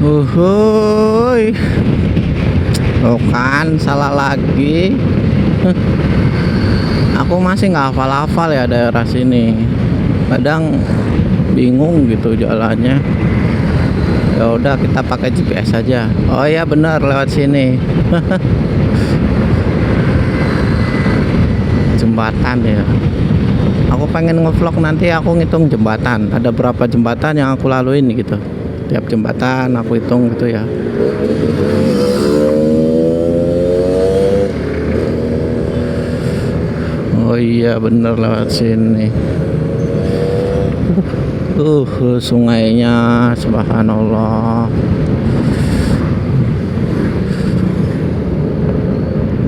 Uhuy, tuh kan salah lagi. Aku masih nggak hafal-hafal ya daerah sini. Kadang bingung gitu jalannya. Ya udah kita pakai GPS aja. Oh ya benar lewat sini. Jembatan ya. Aku pengen ngevlog nanti aku ngitung jembatan. Ada berapa jembatan yang aku laluin gitu. Tiap jembatan aku hitung gitu ya. Oh iya bener lewat sini. Sungainya subhanallah.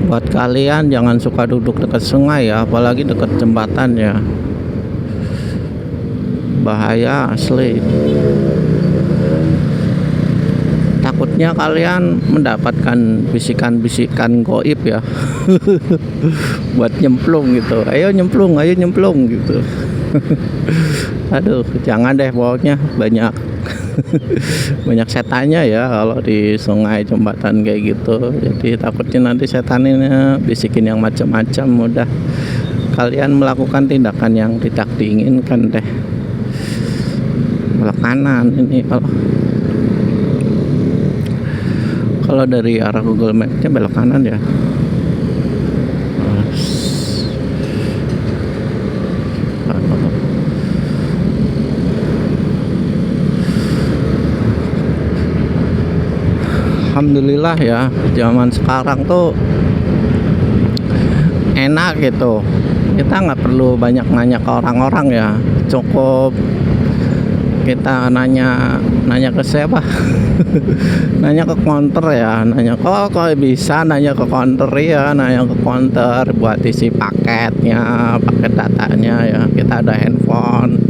Buat kalian jangan suka duduk dekat sungai ya, apalagi dekat jembatan ya. Bahaya asli. Takutnya kalian mendapatkan bisikan-bisikan goib ya. Buat nyemplung gitu. Ayo nyemplung gitu. Aduh, jangan deh pokoknya banyak banyak setannya ya kalau di sungai jembatan kayak gitu. Jadi takutnya nanti setan ini bisikin yang macam-macam. Udah kalian melakukan tindakan yang tidak diinginkan deh. Belok kanan ini kalau dari arah Google Map-nya belok kanan ya. Alhamdulillah ya, zaman sekarang tuh enak gitu. Kita nggak perlu banyak nanya ke orang-orang ya. Cukup kita nanya ke siapa? Nanya ke counter ya. Nanya kok bisa nanya ke counter ya. Nanya ke counter buat isi paketnya, paket datanya ya. Kita ada handphone.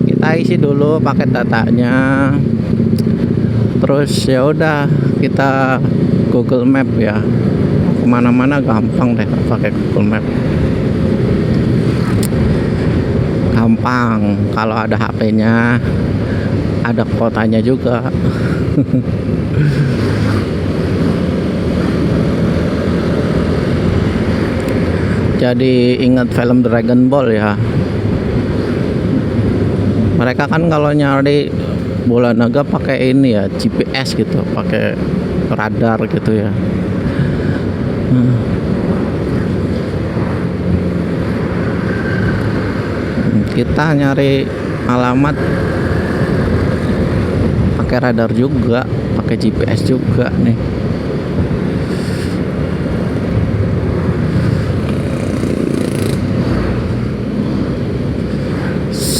Kita isi dulu paket datanya. Terus ya udah kita Google Map ya, kemana-mana gampang deh pakai Google Map, gampang. Kalau ada HP-nya, ada kotanya juga. Jadi ingat film Dragon Ball ya. Mereka kan kalau nyari bola naga pakai ini ya, GPS gitu, pakai radar gitu ya. Kita nyari alamat pakai radar juga, pakai GPS juga nih.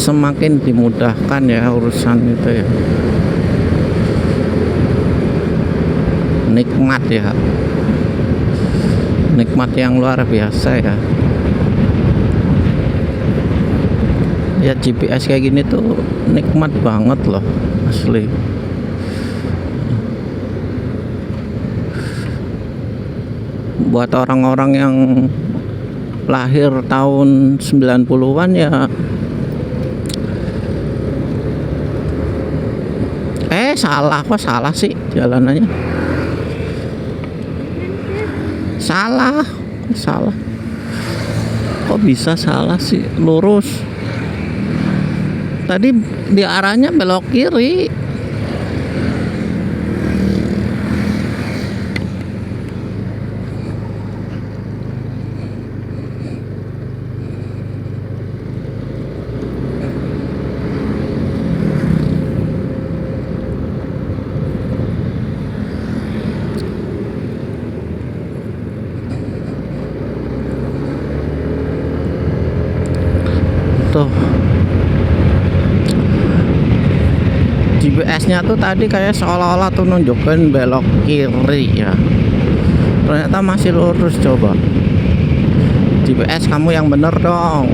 Semakin dimudahkan ya urusan itu ya. Nikmat ya. Nikmat yang luar biasa ya. Ya GPS kayak gini tuh nikmat banget loh, asli. Buat orang-orang yang lahir tahun 90-an ya. Salah sih jalanannya. Salah. Kok bisa salah sih? Lurus. Tadi di arahnya belok kiri. Tuh GPS-nya tuh tadi kayak seolah-olah tuh nunjukin belok kiri ya, ternyata masih lurus. Coba GPS kamu yang bener dong.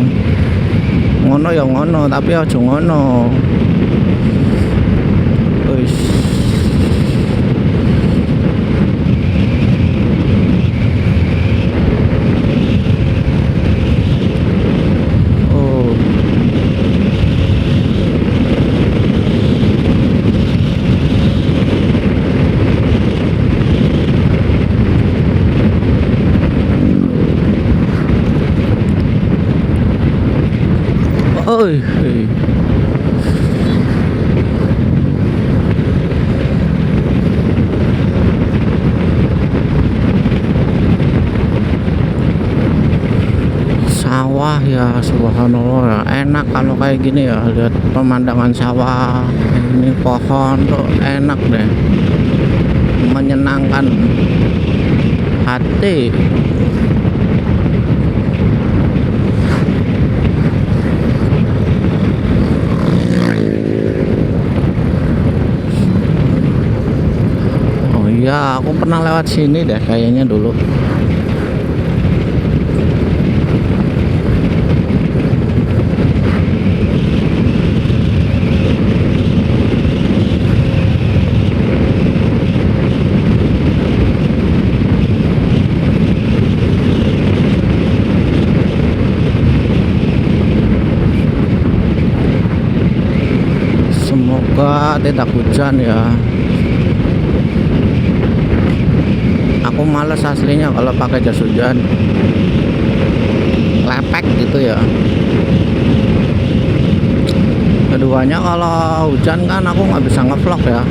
Ngono ya ngono, tapi aja ngono. Uish. Ya subhanallah ya, enak kalau kayak gini ya, lihat pemandangan sawah, ini pohon tuh enak deh, menyenangkan hati. Oh iya, aku pernah lewat sini deh kayaknya dulu. Semoga tidak hujan ya. Aku males aslinya kalau pakai jas hujan, lepek gitu ya. Keduanya kalau hujan kan aku nggak bisa ngevlog ya.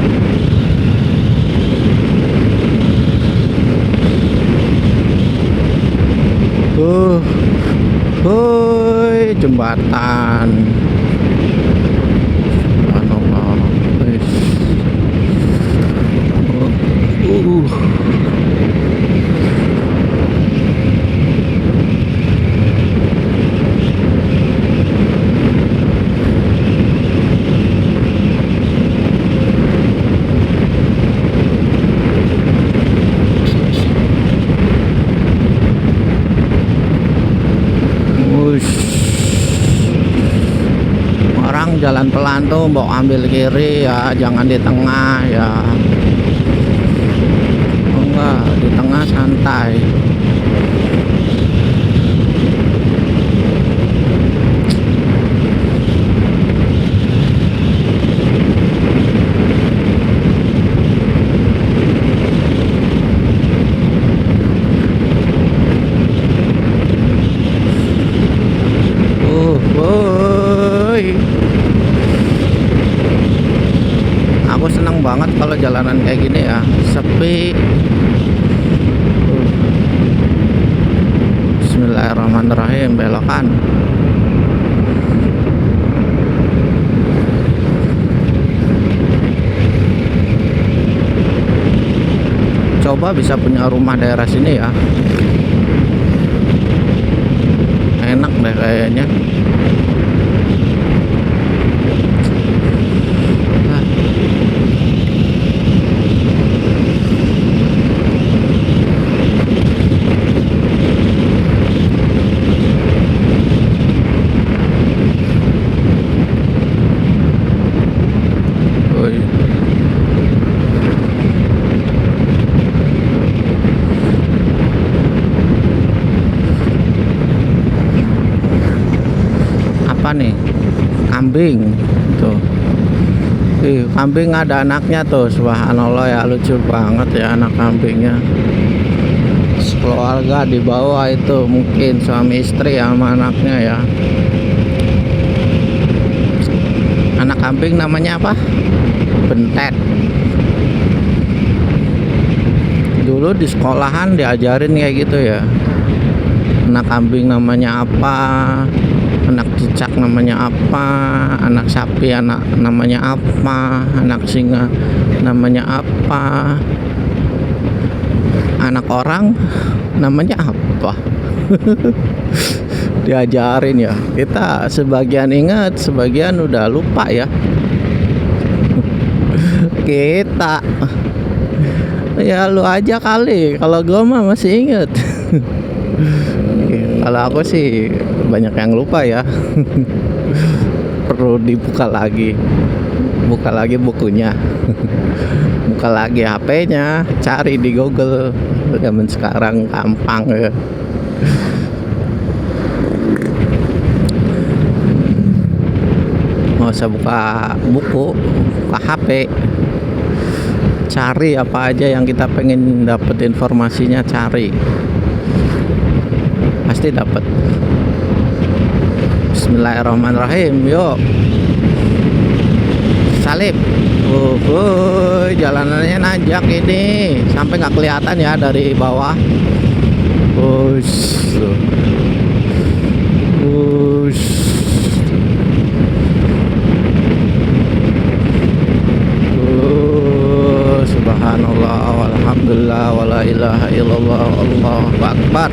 Woi, jembatan. Orang jalan pelan tuh mau ambil kiri ya, jangan di tengah ya. Oh, enggak, di tengah santai. Aku senang banget kalau jalanan kayak gini ya, sepi. Bismillahirrahmanirrahim, belokan. Coba bisa punya rumah daerah sini ya, enak deh kayaknya. Apa nih, kambing tuh. Kambing ada anaknya tuh, subhanallah ya, lucu banget ya anak kambingnya. Keluarga di bawah itu mungkin suami istri sama anaknya ya. Anak kambing namanya apa? Bentet. Dulu di sekolahan diajarin kayak gitu ya, anak kambing namanya apa, anak cicak namanya apa, anak sapi namanya apa, anak singa namanya apa, anak orang namanya apa. Diajarin ya, kita sebagian ingat, sebagian udah lupa ya. Kita ya, lu aja kali, kalau gua mah masih inget. Kalau aku sih banyak yang lupa ya. Perlu dibuka lagi, buka lagi bukunya, buka lagi HP-nya, cari di Google. Zaman sekarang gampang ya. Nggak usah buka buku, buka HP, cari apa aja yang kita pengen dapet informasinya, cari, pasti dapat. Bismillahirrahmanirrahim, yuk salib. Jalanannya nanjak ini, sampai nggak kelihatan ya dari bawah. alhamdulillah, wala ilaha illallah, Allahu akbar.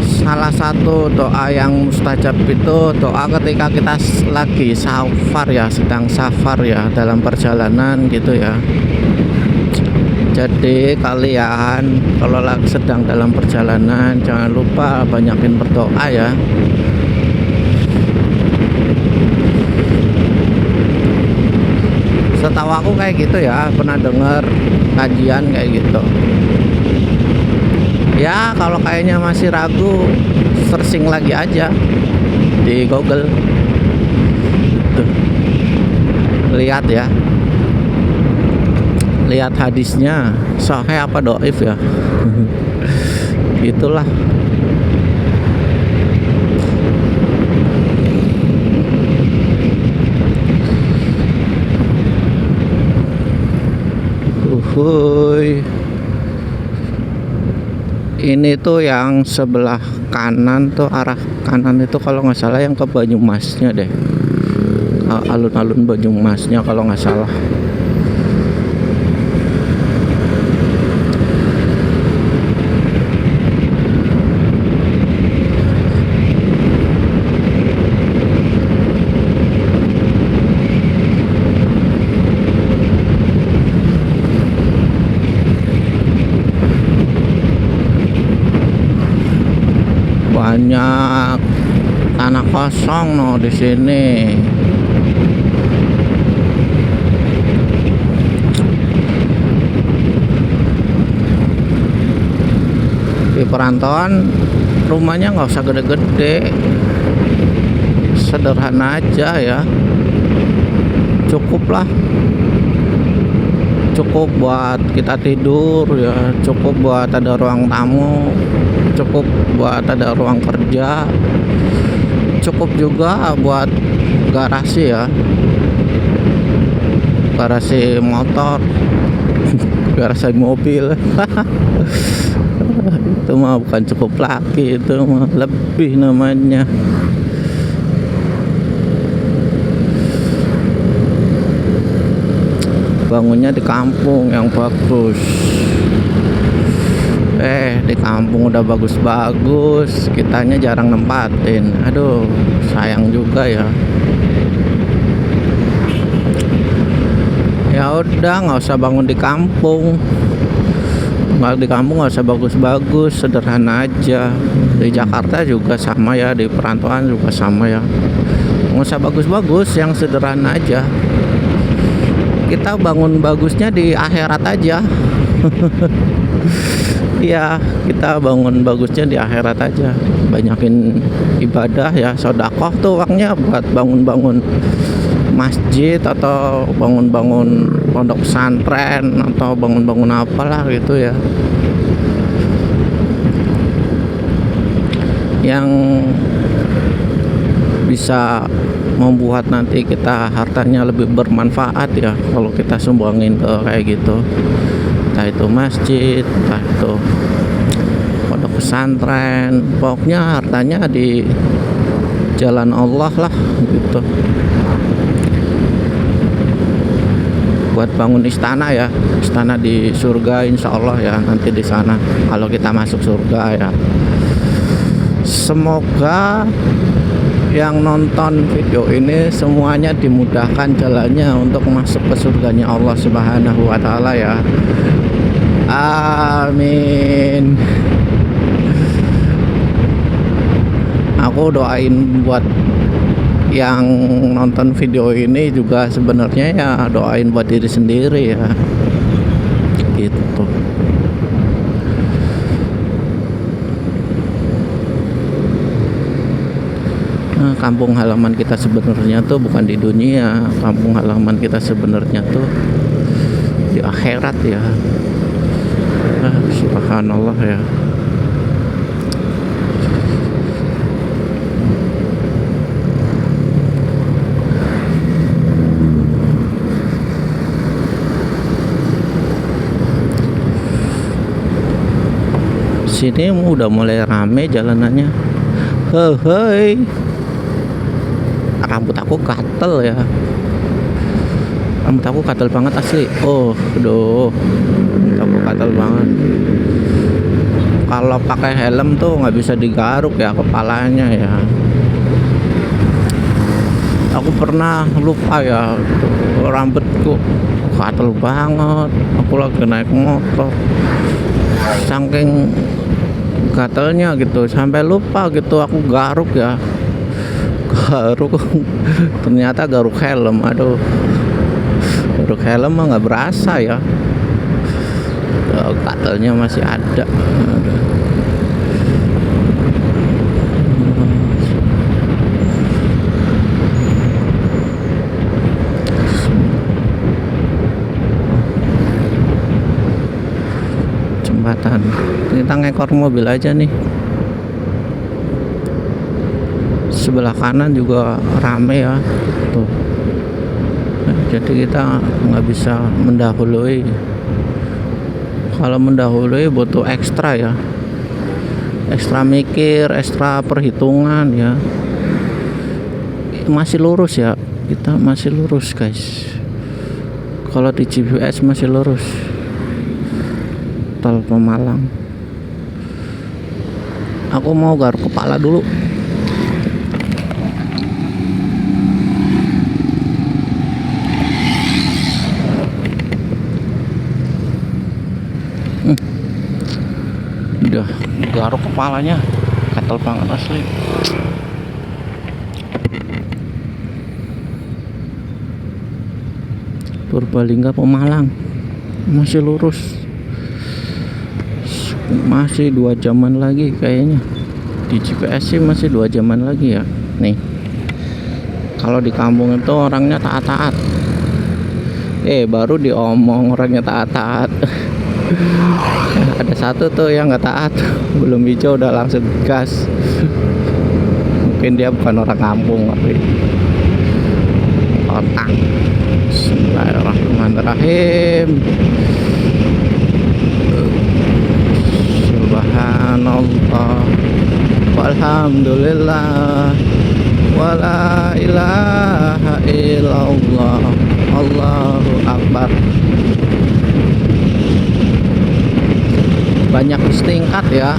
Salah satu doa yang mustajab itu doa ketika kita lagi safar ya, sedang safar ya, dalam perjalanan gitu ya. Jadi kalian kalau lagi sedang dalam perjalanan jangan lupa banyakin berdoa ya. Setahu aku kayak gitu ya, pernah dengar kajian kayak gitu. Ya kalau kayaknya masih ragu, searching lagi aja di Google. Tuh, lihat ya, lihat hadisnya sahih apa doif ya. Itulah. Ini tuh yang sebelah kanan tuh, arah kanan itu kalau nggak salah yang ke Banyumasnya deh, alun-alun Banyumasnya kalau nggak salah. Banyak tanah kosong no di sini. Di perantauan rumahnya nggak usah gede-gede, sederhana aja ya, cukup lah, cukup buat kita tidur ya, cukup buat ada ruang tamu, cukup buat ada ruang kerja, cukup juga buat garasi ya, garasi motor, garasi mobil. Itu mah bukan cukup lagi, itu mah lebih namanya. Bangunnya di kampung yang bagus. Di kampung udah bagus-bagus, kitanya jarang nempatin. Aduh, sayang juga ya. Ya udah, nggak usah bangun di kampung. Nggak, di kampung nggak usah bagus-bagus, sederhana aja. Di Jakarta juga sama ya, di perantauan juga sama ya. Nggak usah bagus-bagus, yang sederhana aja. Kita bangun bagusnya di akhirat aja. Iya, kita bangun bagusnya di akhirat aja. Banyakin ibadah ya, sedekah tuh uangnya buat bangun-bangun masjid atau bangun-bangun pondok pesantren atau bangun-bangun apalah gitu ya, yang bisa membuat nanti kita hartanya lebih bermanfaat ya kalau kita sumbangin ke kayak gitu, entah itu masjid, entah itu pondok pesantren, pokoknya hartanya di jalan Allah lah gitu. Buat bangun istana ya, istana di surga insya Allah ya, nanti di sana kalau kita masuk surga ya. Semoga yang nonton video ini semuanya dimudahkan jalannya untuk masuk ke surganya Allah Subhanahu wa Ta'ala ya. Amin. Aku doain buat yang nonton video ini juga sebenarnya ya, doain buat diri sendiri ya gitu. Nah, kampung halaman kita sebenarnya tuh bukan di dunia, kampung halaman kita sebenarnya tuh di akhirat ya. Subhanallah ya. Sini udah mulai rame jalanannya. Hei, rambut aku gatel ya, rambut aku gatel banget asli. Oh aduh, rambut aku gatel banget. Kalau pakai helm tuh nggak bisa digaruk ya kepalanya ya. Aku pernah lupa ya, rambutku gatel banget. Aku lagi naik motor, saking gatelnya gitu sampai lupa gitu aku garuk ya, garuk. Ternyata garuk helm. Aduh, garuk helm mah nggak berasa ya, gatelnya masih ada. Jembatan, kita ngekor mobil aja nih. Sebelah kanan juga rame ya tuh. Jadi kita nggak bisa mendahului. Kalau mendahului butuh ekstra ya, ekstra mikir, ekstra perhitungan ya. Masih lurus ya, kita masih lurus guys. Kalau di GPS masih lurus. Tol Pemalang. Aku mau garuk kepala dulu. Udah garuk kepalanya, gatel banget asli. Purbalingga Pemalang masih lurus. Masih 2 jaman lagi kayaknya. Di GPS sih masih 2 jaman lagi ya. Nih, kalau di kampung itu orangnya taat-taat. Baru diomong orangnya taat-taat. Ada satu tuh yang nggak taat, belum hijau udah langsung gas. Mungkin dia bukan orang kampung tapi otak. Bismillahirrahmanirrahim. Subhanallah walhamdulillah wala ilaha illallah Allahu akbar. Banyak setingkat ya.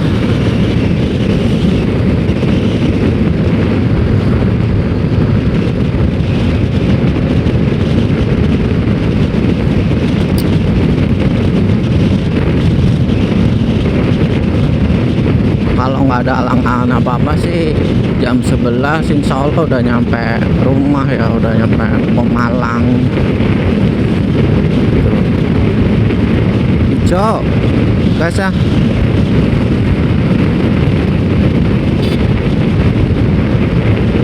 Kalau nggak ada halangan apa-apa sih jam 11 insya Allah udah nyampe rumah ya, udah nyampe Pemalang. Hijau gas ya.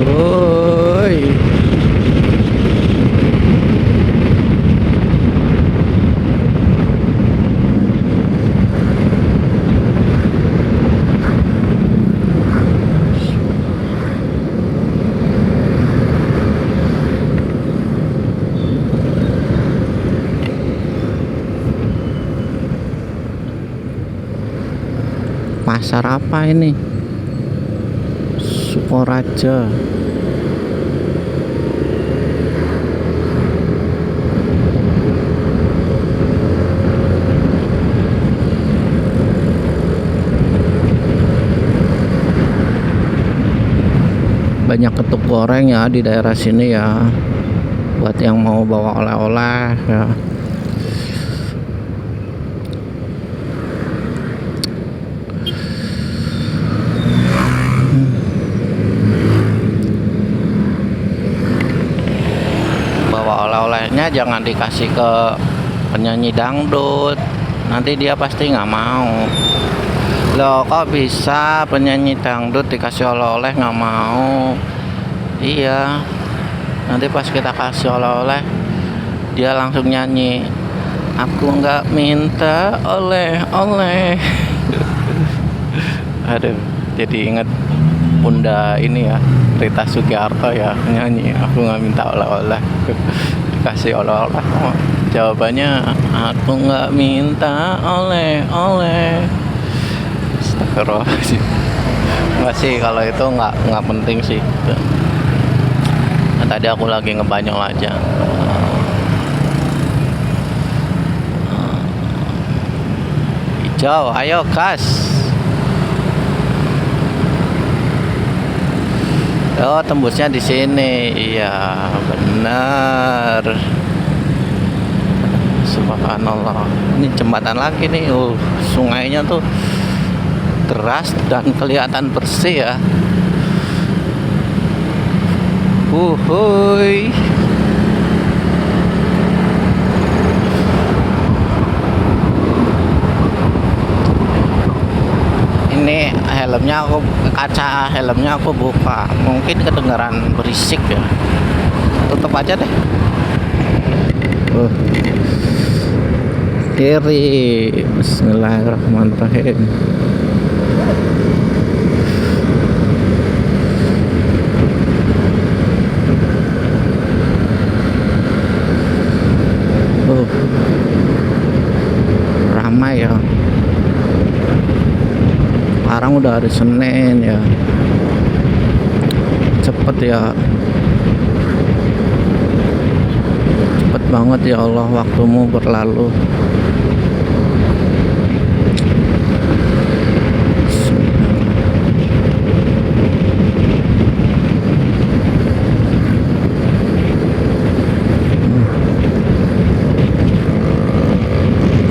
Woi, pasar apa ini? Sukoraja. Banyak ketuk goreng ya di daerah sini ya, buat yang mau bawa oleh-oleh ya. Oleh-olehnya jangan dikasih ke penyanyi dangdut, nanti dia pasti nggak mau. Loh, kok bisa penyanyi dangdut dikasih oleh-oleh nggak mau? Iya, nanti pas kita kasih oleh-oleh dia langsung nyanyi, aku nggak minta oleh-oleh. Aduh, jadi inget Bunda ini ya, Rita Sugiarto ya, nyanyi aku nggak minta oleh-oleh. Dikasih oleh-oleh, jawabannya aku nggak minta oleh-oleh. Astagfirullahaladzim. Enggak sih, kalau itu nggak penting sih. tadi aku lagi ngebanyol aja. Hijau, ayo gas. Oh, tembusnya di sini. Iya, benar. Subhanallah. Ini jembatan lagi nih. Sungainya tuh deras dan kelihatan bersih ya. Uhuy. Ini kaca helmnya aku buka, mungkin kedengaran berisik ya. Tutup aja deh. Kiri. Bismillahirrahmanirrahim. Ramai ya. Sekarang udah hari Senin ya, cepet ya, cepet banget ya Allah, waktumu berlalu.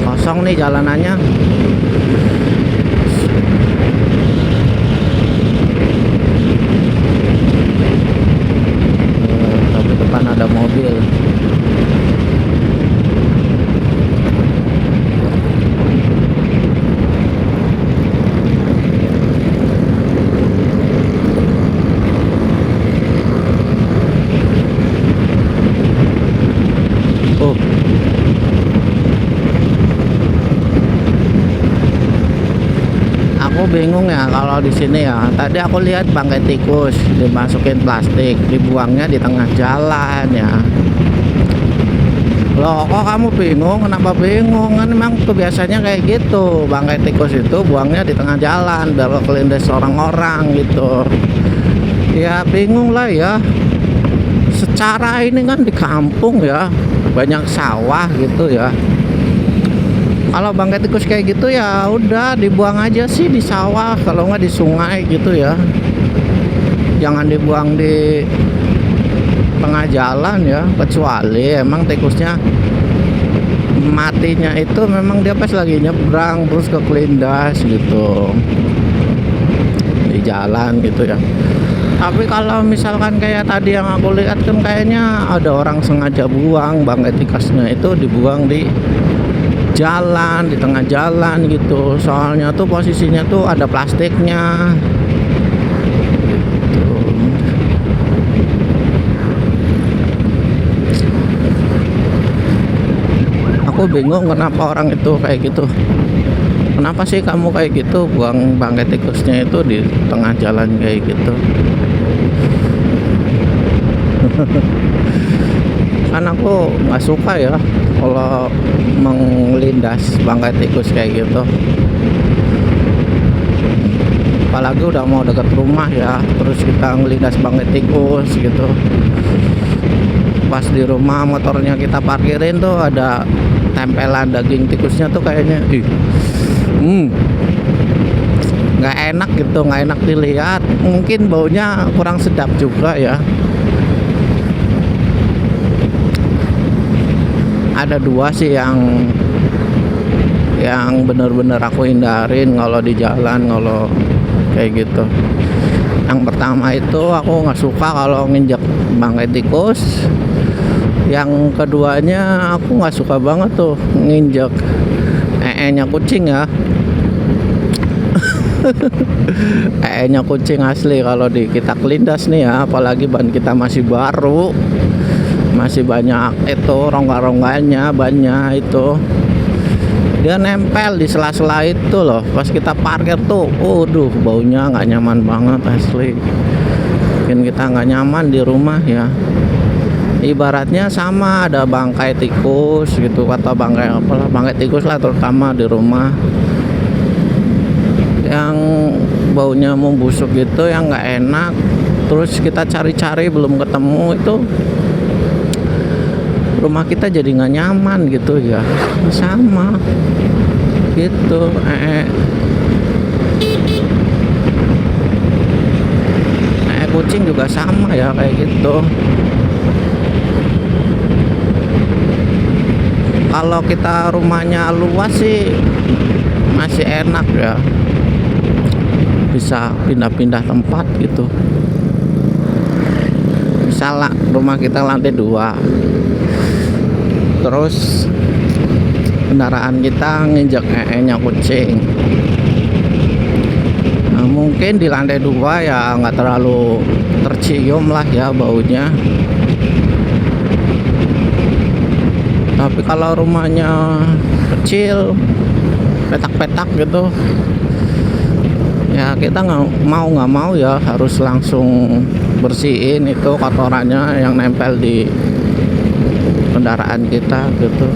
Kosong nih jalanannya. Ada mobil. Aku bingung ya kalau di sini ya. Tadi aku lihat bangkai tikus dimasukin plastik, dibuangnya di tengah jalan ya. Loh, kok kamu bingung? Kenapa bingung? Kan memang kebiasaannya kayak gitu. Bangkai tikus itu buangnya di tengah jalan biar kelindes orang-orang gitu. Ya bingung lah ya. Secara ini kan di kampung ya, banyak sawah gitu ya. Kalau bangkai tikus kayak gitu ya udah dibuang aja sih di sawah, kalau nggak di sungai gitu ya. Jangan dibuang di tengah jalan ya, kecuali emang tikusnya matinya itu memang dia pas lagi nyebrang terus kekelindas gitu di jalan gitu ya. Tapi kalau misalkan kayak tadi yang aku lihat kan kayaknya ada orang sengaja buang bangkai tikusnya itu, dibuang di jalan, di tengah jalan gitu. Soalnya tuh posisinya tuh ada plastiknya gitu. Aku bingung kenapa orang itu kayak gitu. Kenapa sih kamu kayak gitu buang bangkai tikusnya itu di tengah jalan kayak gitu? Kan aku nggak suka ya kalau mengelindas bangkai tikus kayak gitu. Apalagi udah mau dekat rumah ya, terus kita ngelindas bangkai tikus gitu. Pas di rumah motornya kita parkirin tuh ada tempelan daging tikusnya tuh kayaknya nggak enak gitu, nggak enak dilihat. Mungkin baunya kurang sedap juga ya. Ada dua sih yang bener-bener aku hindarin kalau di jalan, kalau kayak gitu. Yang pertama itu aku nggak suka kalau nginjak bangkai tikus. Yang keduanya aku nggak suka banget tuh nginjak nya kucing ya. Nya kucing asli kalau kita kelindas nih ya, apalagi ban kita masih baru, masih banyak itu rongga-rongganya, bannya itu dia nempel di sela-sela itu loh. Pas kita parkir tuh, baunya nggak nyaman banget asli, bikin kita nggak nyaman di rumah ya. Ibaratnya sama ada bangkai tikus gitu, atau bangkai tikus lah, terutama di rumah yang baunya membusuk gitu, yang nggak enak. terus kita cari-cari belum ketemu, itu rumah kita jadi nggak nyaman gitu ya, sama gitu. Kucing juga sama ya kayak gitu. Kalau kita rumahnya luas sih masih enak ya, bisa pindah-pindah tempat gitu. Misalnya rumah kita lantai 2, terus kendaraan kita nginjek nya kucing. Nah, mungkin di lantai 2 ya nggak terlalu tercium lah ya baunya. Tapi kalau rumahnya kecil, petak-petak gitu, ya kita nggak mau ya harus langsung bersihin itu kotorannya yang nempel di kendaraan kita gitu.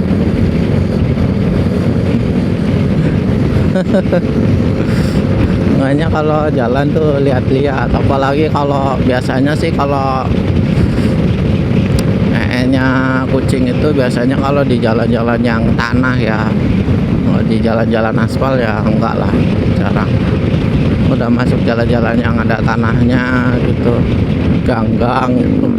Makanya kalau jalan tuh lihat-lihat, apalagi kalau biasanya sih kalau nya kucing itu biasanya kalau di jalan-jalan yang tanah ya. Kalau di jalan-jalan aspal ya enggak lah, jarang. Udah masuk jalan-jalan yang ada tanahnya gitu, gang-gang gitu,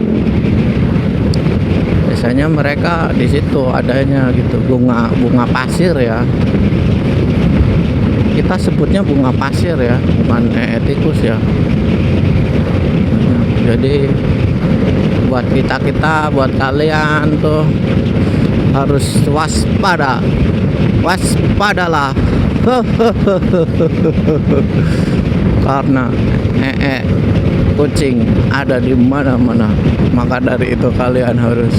biasanya mereka di situ adanya gitu, bunga pasir ya. Kita sebutnya bunga pasir ya, bukan tikus ya. Jadi buat kita buat kalian tuh harus waspadalah karena kucing ada di mana-mana. Maka dari itu kalian harus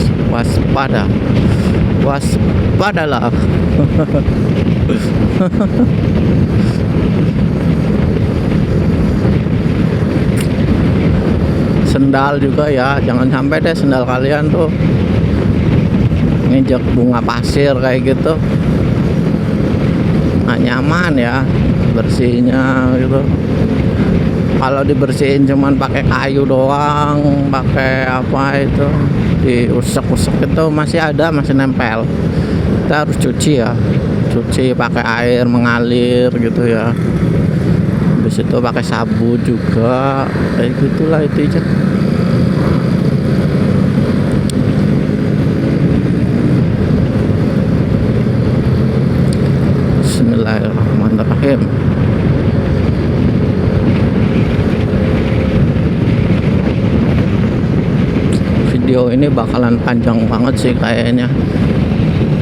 waspadalah. Sendal juga ya, jangan sampai deh sendal kalian tuh nginjek bunga pasir kayak gitu, nggak nyaman ya bersihnya gitu. Kalau dibersihin cuman pakai kayu doang, pakai apa itu diusek-usek itu masih nempel. Kita harus cuci ya, cuci pakai air mengalir gitu ya. Habis itu pakai sabun juga, kayak gitulah itu aja. Bismillahirrahmanirrahim. Video ini bakalan panjang banget sih kayaknya,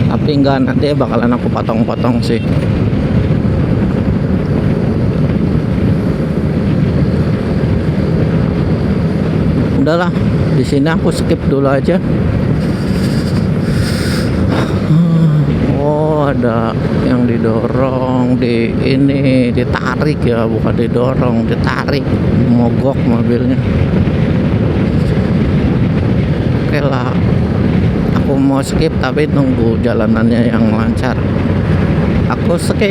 tapi enggak, nanti bakalan aku potong-potong sih. Udahlah, di sini aku skip dulu aja. Oh, ada yang didorong, ditarik ya, bukan didorong, ditarik, mogok mobilnya. Oke lah, aku mau skip tapi tunggu jalanannya yang lancar. Aku skip.